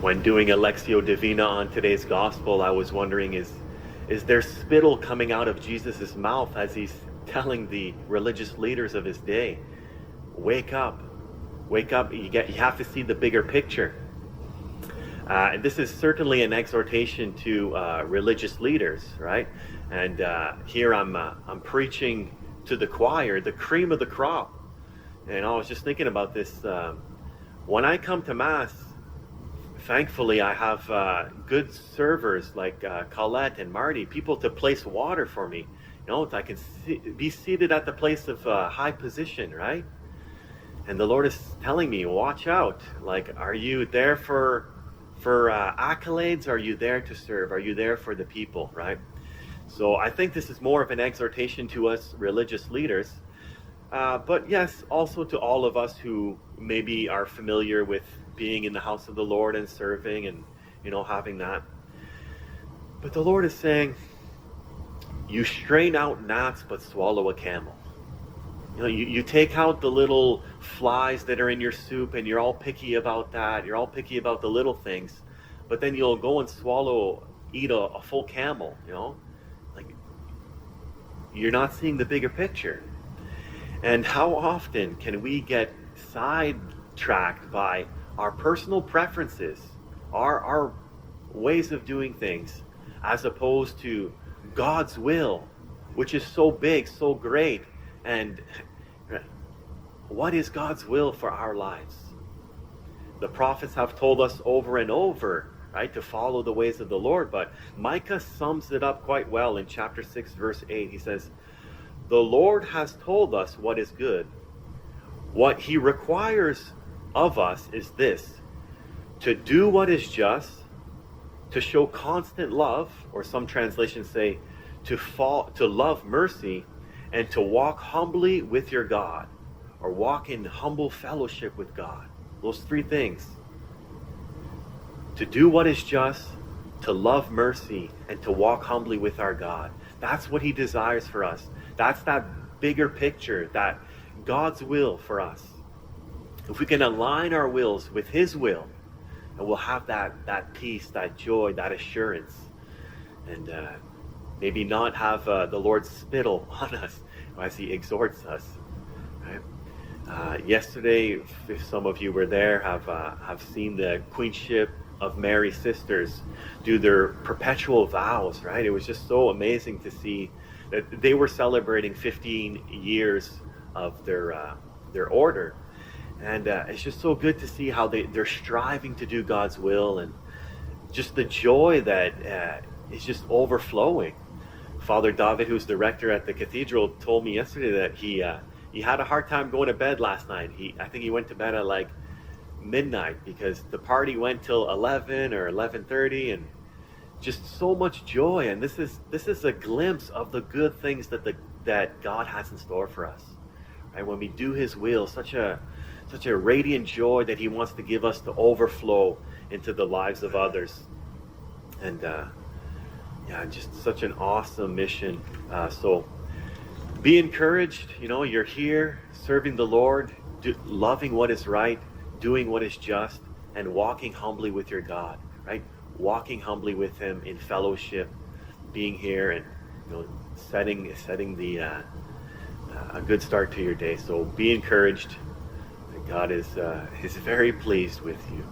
When doing a Lectio Divina on today's Gospel, I was wondering, is there spittle coming out of Jesus' mouth as he's telling the religious leaders of his day, wake up, you have to see the bigger picture. And this is certainly an exhortation to religious leaders, right? And here I'm preaching to the choir, the cream of the crop. And I was just thinking about this. When I come to Mass, thankfully I have good servers like Colette and Marty, people to place water for me. I can be seated at the place of high position, right? And the Lord is telling me, watch out. Like, are you there for accolades? Are you there to serve? Are you there for the people, right? So I think this is more of an exhortation to us religious leaders, but yes, also to all of us who maybe are familiar with being in the house of the Lord and serving and, having that. But the Lord is saying, you strain out gnats but swallow a camel. You take out the little flies that are in your soup and you're all picky about that. You're all picky about the little things, but then you'll go and eat a full camel, Like, you're not seeing the bigger picture. And how often can we get sidetracked by our personal preferences, our ways of doing things, as opposed to God's will, which is so big, so great. And what is God's will for our lives? The prophets have told us over and over, right, to follow the ways of the Lord. But Micah sums it up quite well in chapter 6, verse 8. He says, the Lord has told us what is good. What he requires of us is this, to do what is just, to show constant love, or some translations say, to love mercy, and to walk humbly with your God, or walk in humble fellowship with God. Those three things. To do what is just, to love mercy, and to walk humbly with our God. That's what he desires for us. That's that bigger picture, that God's will for us. If we can align our wills with his will, and we'll have that peace, that joy, that assurance, and maybe not have the Lord spittle on us as he exhorts us. Right? Yesterday, if some of you were there, have seen the Queenship of Mary sisters do their perpetual vows. Right? It was just so amazing to see that they were celebrating 15 years of their order, and it's just so good to see how they're striving to do God's will, and just the joy that is just overflowing. Father David, who's the rector at the cathedral, told me yesterday that he had a hard time going to bed last night. I think he went to bed at like midnight because the party went till 11 or 11:30, and just so much joy. And this is a glimpse of the good things that God has in store for us. Right? When we do his will, such a radiant joy that he wants to give us to overflow into the lives of others. And just such an awesome mission. So be encouraged. You're here serving the Lord, loving what is right, doing what is just, and walking humbly with your God, right? Walking humbly with him in fellowship, being here, and setting the a good start to your day. So be encouraged. God is very pleased with you.